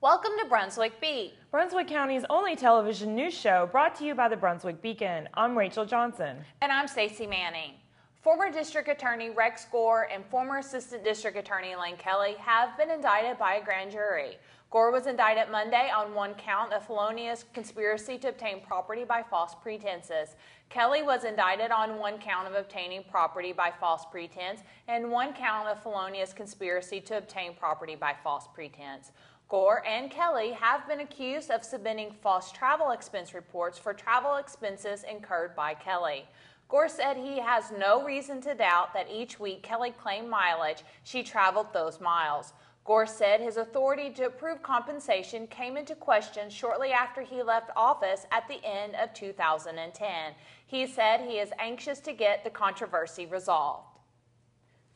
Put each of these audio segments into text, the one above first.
Welcome to Brunswick Beat, Brunswick County's only television news show brought to you by the Brunswick Beacon. I'm Rachel Johnson. and I'm Stacy Manning. Former District Attorney Rex Gore and former Assistant District Attorney Lane Kelly have been indicted by a grand jury. Gore was indicted Monday on one count of felonious conspiracy to obtain property by false pretenses. Kelly was indicted on one count of obtaining property by false pretense and one count of felonious conspiracy to obtain property by false pretense. Gore and Kelly have been accused of submitting false travel expense reports for travel expenses incurred by Kelly. Gore said he has no reason to doubt that each week Kelly claimed mileage, she traveled those miles. Gore said his authority to approve compensation came into question shortly after he left office at the end of 2010. He said he is anxious to get the controversy resolved.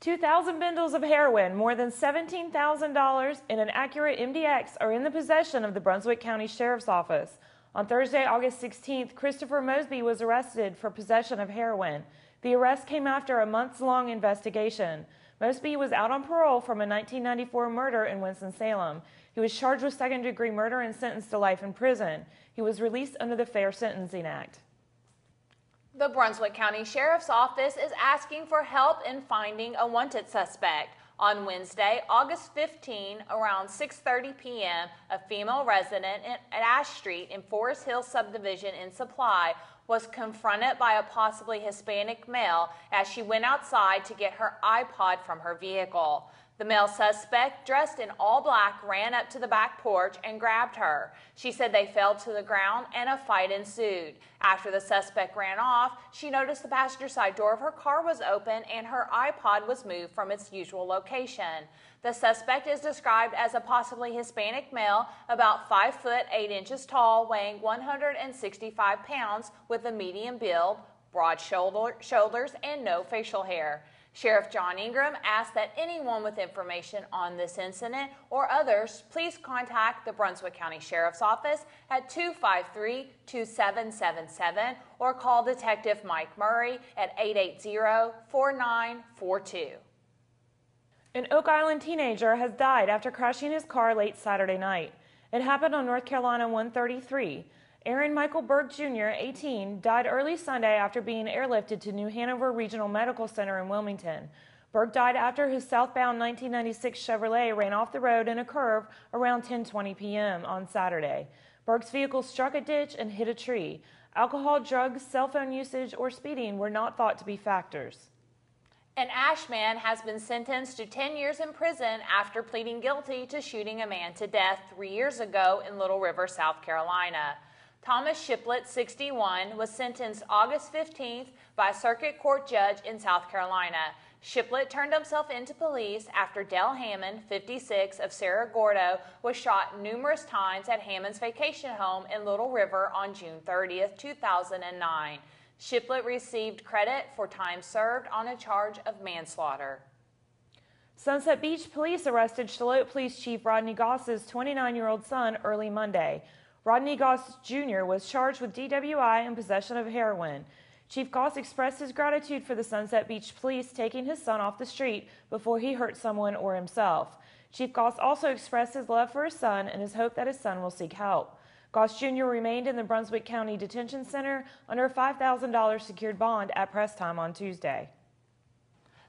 2,000 bundles of heroin, more than $17,000, and an accurate MDX are in the possession of the Brunswick County Sheriff's Office. On Thursday, August 16th, Christopher Mosby was arrested for possession of heroin. The arrest came after a months-long investigation. Mosby was out on parole from a 1994 murder in Winston-Salem. He was charged with second-degree murder and sentenced to life in prison. He was released under the Fair Sentencing Act. The Brunswick County Sheriff's Office is asking for help in finding a wanted suspect. On Wednesday, August 15, around 6:30 p.m., a female resident at Ash Street in Forest Hill subdivision in Supply was confronted by a possibly Hispanic male as she went outside to get her iPod from her vehicle. The male suspect, dressed in all black, ran up to the back porch and grabbed her. She said they fell to the ground and a fight ensued. After the suspect ran off, she noticed the passenger side door of her car was open and her iPod was moved from its usual location. The suspect is described as a possibly Hispanic male, about 5 foot 8 inches tall, weighing 165 pounds, with a medium build, broad shoulders, and no facial hair. Sheriff John Ingram asked that anyone with information on this incident or others please contact the Brunswick County Sheriff's Office at 253-2777 or call Detective Mike Murray at 880-4942. An Oak Island teenager has died after crashing his car late Saturday night. It happened on North Carolina 133. Aaron Michael Berg Jr., 18, died early Sunday after being airlifted to New Hanover Regional Medical Center in Wilmington. Berg died after his southbound 1996 Chevrolet ran off the road in a curve around 10:20 p.m. on Saturday. Berg's vehicle struck a ditch and hit a tree. Alcohol, drugs, cell phone usage, or speeding were not thought to be factors. An Ashman has been sentenced to 10 years in prison after pleading guilty to shooting a man to death 3 years ago in Little River, South Carolina. Thomas Shiplet, 61, was sentenced August 15th by a circuit court judge in South Carolina. Shiplet turned himself into police after Dell Hammond, 56, of Cerro Gordo, was shot numerous times at Hammond's vacation home in Little River on June 30th, 2009. Shiplet received credit for time served on a charge of manslaughter. Sunset Beach police arrested Charlotte Police Chief Rodney Goss's 29-year-old son early Monday. Rodney Goss Jr. was charged with DWI and possession of heroin. Chief Goss expressed his gratitude for the Sunset Beach police taking his son off the street before he hurt someone or himself. Chief Goss also expressed his love for his son and his hope that his son will seek help. Goss Jr. remained in the Brunswick County Detention Center under a $5,000 secured bond at press time on Tuesday.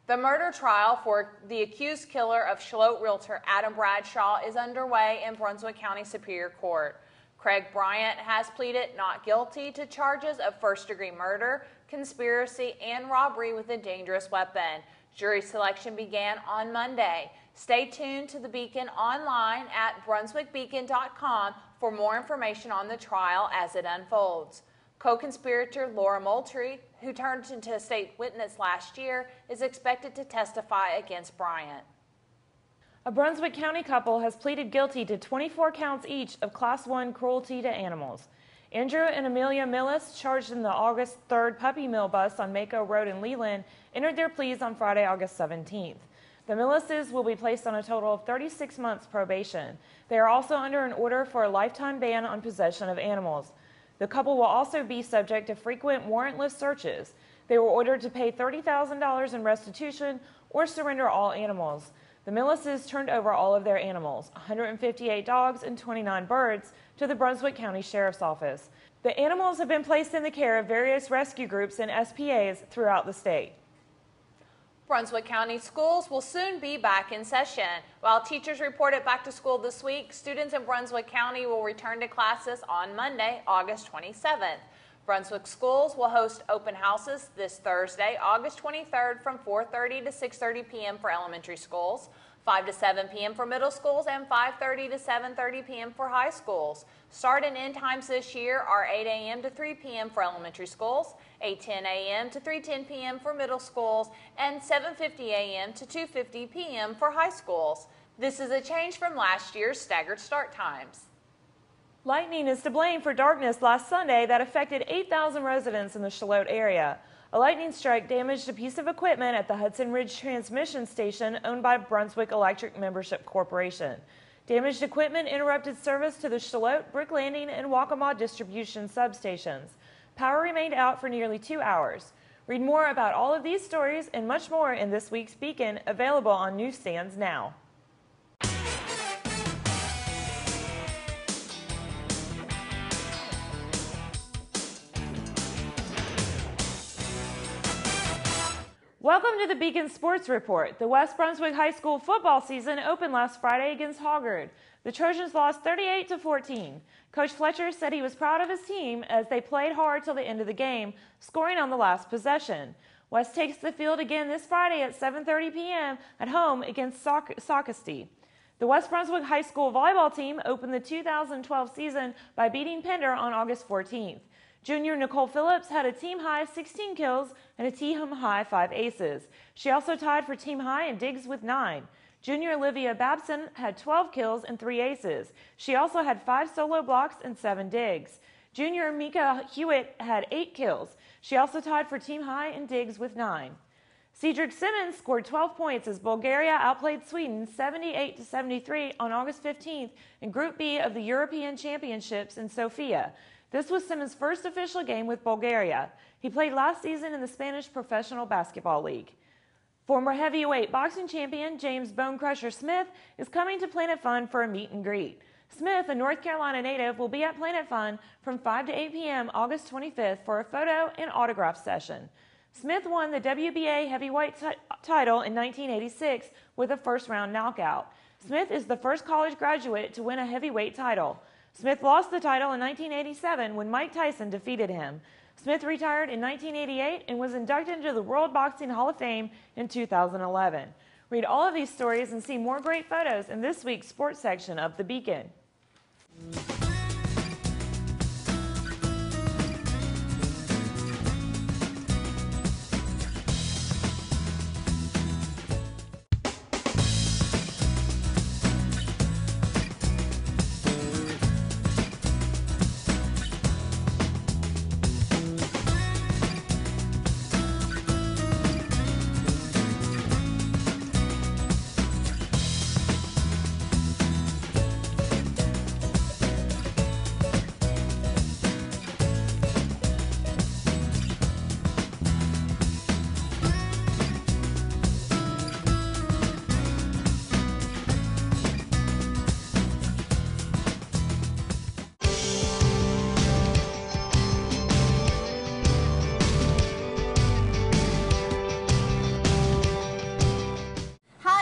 The murder trial for the accused killer of Charlotte realtor Adam Bradshaw is underway in Brunswick County Superior Court. Craig Bryant has pleaded not guilty to charges of first-degree murder, conspiracy, and robbery with a dangerous weapon. Jury selection began on Monday. Stay tuned to the Beacon online at brunswickbeacon.com for more information on the trial as it unfolds. Co-conspirator Laura Moultrie, who turned into a state witness last year, is expected to testify against Bryant. A Brunswick County couple has pleaded guilty to 24 counts each of Class 1 cruelty to animals. Andrew and Amelia Millis, charged in the August 3rd puppy mill bust on Mako Road in Leland, entered their pleas on Friday, August 17th. The Millises will be placed on a total of 36 months probation. They are also under an order for a lifetime ban on possession of animals. The couple will also be subject to frequent warrantless searches. They were ordered to pay $30,000 in restitution or surrender all animals. The The Millises turned over all of their animals, 158 dogs and 29 birds, to the Brunswick County Sheriff's Office. The animals have been placed in the care of various rescue groups and SPAs throughout the state. Brunswick County schools will soon be back in session. While teachers reported back to school this week, students in Brunswick County will return to classes on Monday, August 27th. Brunswick schools will host open houses this Thursday, August 23rd from 4:30 to 6:30 p.m. for elementary schools, 5 to 7 p.m. for middle schools, and 5:30 to 7:30 p.m. for high schools. Start and end times this year are 8 a.m. to 3 p.m. for elementary schools, 8:10 a.m. to 3:10 p.m. for middle schools, and 7:50 a.m. to 2:50 p.m. for high schools. This is a change from last year's staggered start times. Lightning is to blame for darkness last Sunday that affected 8,000 residents in the Charlotte area. A lightning strike damaged a piece of equipment at the Hudson Ridge Transmission Station owned by Brunswick Electric Membership Corporation. Damaged equipment interrupted service to the Charlotte, Brick Landing, and Waccamaw distribution substations. Power remained out for nearly 2 hours. Read more about all of these stories and much more in this week's Beacon, available on newsstands now. Welcome to the Beacon Sports Report. The West Brunswick High School football season opened last Friday against Hoggard. The Trojans lost 38-14. Coach Fletcher said he was proud of his team as they played hard till the end of the game, scoring on the last possession. West takes the field again this Friday at 7:30 p.m. at home against Socastee. The West Brunswick High School volleyball team opened the 2012 season by beating Pender on August 14th. Junior Nicole Phillips had a team-high 16 kills and a team-high 5 aces. She also tied for team-high in digs with 9. Junior Olivia Babson had 12 kills and 3 aces. She also had 5 solo blocks and 7 digs. Junior Mika Hewitt had 8 kills. She also tied for team-high in digs with 9. Cedric Simmons scored 12 points as Bulgaria outplayed Sweden 78-73 on August 15th in Group B of the European Championships in Sofia. This was Simmons' first official game with Bulgaria. He played last season in the Spanish Professional Basketball League. Former heavyweight boxing champion James Bone Crusher Smith is coming to Planet Fun for a meet and greet. Smith, a North Carolina native, will be at Planet Fun from 5 to 8 p.m. August 25th for a photo and autograph session. Smith won the WBA heavyweight title in 1986 with a first-round knockout. Smith is the first college graduate to win a heavyweight title. Smith lost the title in 1987 when Mike Tyson defeated him. Smith retired in 1988 and was inducted into the World Boxing Hall of Fame in 2011. Read all of these stories and see more great photos in this week's sports section of The Beacon.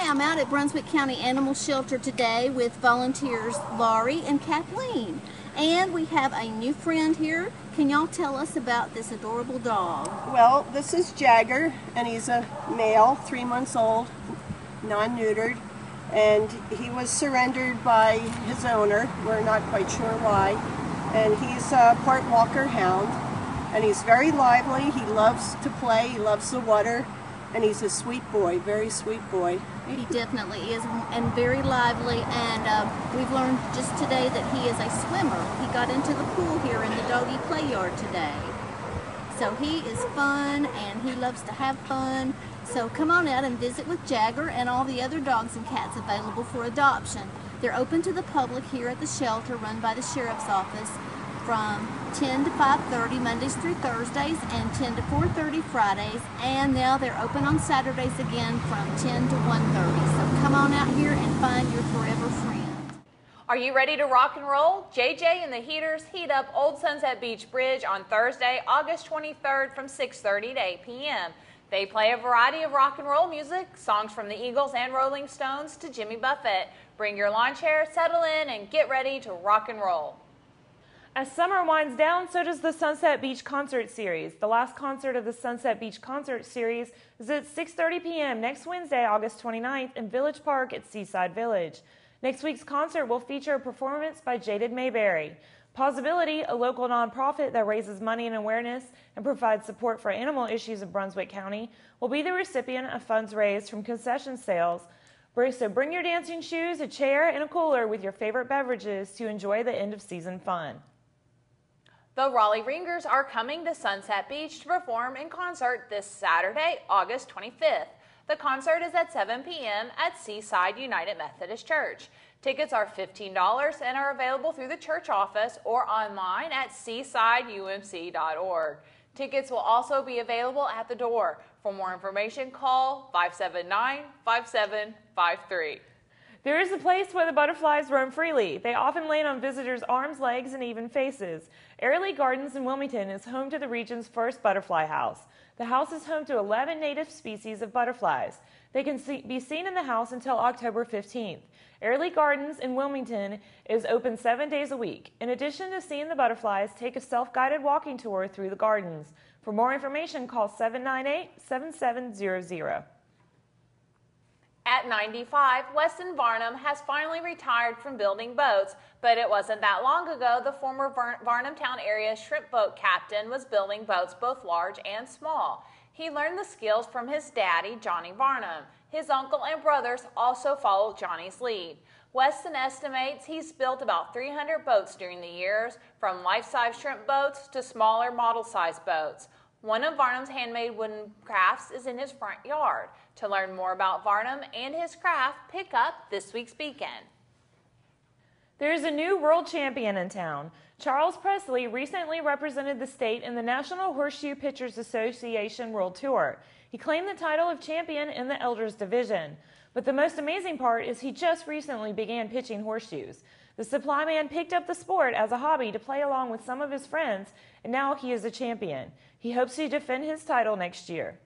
I'm out at Brunswick County Animal Shelter today with volunteers Laurie and Kathleen. And we have a new friend here. Can y'all tell us about this adorable dog? Well, this is Jagger, and he's a male, 3 months old, non-neutered, and he was surrendered by his owner. We're not quite sure why. And he's a part Walker Hound, and he's very lively. He loves to play, he loves the water, and he's a sweet boy, very sweet boy. He definitely is, and very lively, and we've learned just today that he is a swimmer. He got into the pool here in the doggy play yard today. So he is fun, and he loves to have fun. So come on out and visit with Jagger and all the other dogs and cats available for adoption. They're open to the public here at the shelter run by the Sheriff's Office from 10 to 5:30 Mondays through Thursdays and 10 to 4:30 Fridays. And now they're open on Saturdays again from 10 to 1:30. So come on out here and find your forever friend. Are you ready to rock and roll? JJ and the Heaters heat up Old Sunset Beach Bridge on Thursday, August 23rd from 6:30 to 8 p.m. They play a variety of rock and roll music, songs from the Eagles and Rolling Stones to Jimmy Buffett. Bring your lawn chair, settle in, and get ready to rock and roll. As summer winds down, so does the Sunset Beach Concert Series. The last concert of the Sunset Beach Concert Series is at 6:30 p.m. next Wednesday, August 29th in Village Park at Seaside Village. Next week's concert will feature a performance by Jaded Mayberry. Possibility, a local nonprofit that raises money and awareness and provides support for animal issues in Brunswick County, will be the recipient of funds raised from concession sales. So bring your dancing shoes, a chair, and a cooler with your favorite beverages to enjoy the end-of-season fun. The Raleigh Ringers are coming to Sunset Beach to perform in concert this Saturday, August 25th. The concert is at 7 p.m. at Seaside United Methodist Church. Tickets are $15 and are available through the church office or online at seasideumc.org. Tickets will also be available at the door. For more information, call 579-5753. There is a place where the butterflies roam freely. They often land on visitors' arms, legs, and even faces. Airlie Gardens in Wilmington is home to the region's first butterfly house. The house is home to 11 native species of butterflies. They can be seen in the house until October 15th. Airlie Gardens in Wilmington is open 7 days a week. In addition to seeing the butterflies, take a self-guided walking tour through the gardens. For more information, call 798-7700. At 95, Weston Varnum has finally retired from building boats, but it wasn't that long ago the former Varnumtown area shrimp boat captain was building boats both large and small. He learned the skills from his daddy, Johnny Varnum. His uncle and brothers also followed Johnny's lead. Weston estimates he's built about 300 boats during the years, from life-size shrimp boats to smaller model-size boats. One of Varnum's handmade wooden crafts is in his front yard. To learn more about Varnum and his craft, pick up this week's Beacon. There is a new world champion in town. Charles Presley recently represented the state in the National Horseshoe Pitchers Association World Tour. He claimed the title of champion in the Elders Division. But the most amazing part is he just recently began pitching horseshoes. The supply man picked up the sport as a hobby to play along with some of his friends, and now he is a champion. He hopes to defend his title next year.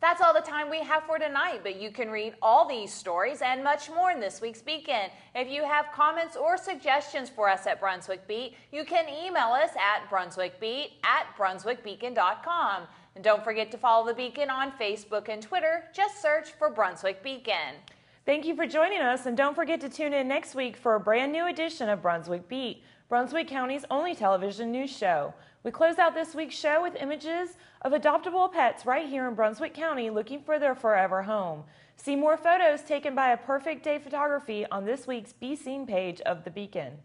That's all the time we have for tonight, but you can read all these stories and much more in this week's Beacon. If you have comments or suggestions for us at Brunswick Beat, you can email us at brunswickbeat@brunswickbeacon.com. And don't forget to follow the Beacon on Facebook and Twitter. Just search for Brunswick Beacon. Thank you for joining us, and don't forget to tune in next week for a brand new edition of Brunswick Beat, Brunswick County's only television news show. We close out this week's show with images of adoptable pets right here in Brunswick County looking for their forever home. See more photos taken by a Perfect Day Photography on this week's Be Seen page of the Beacon.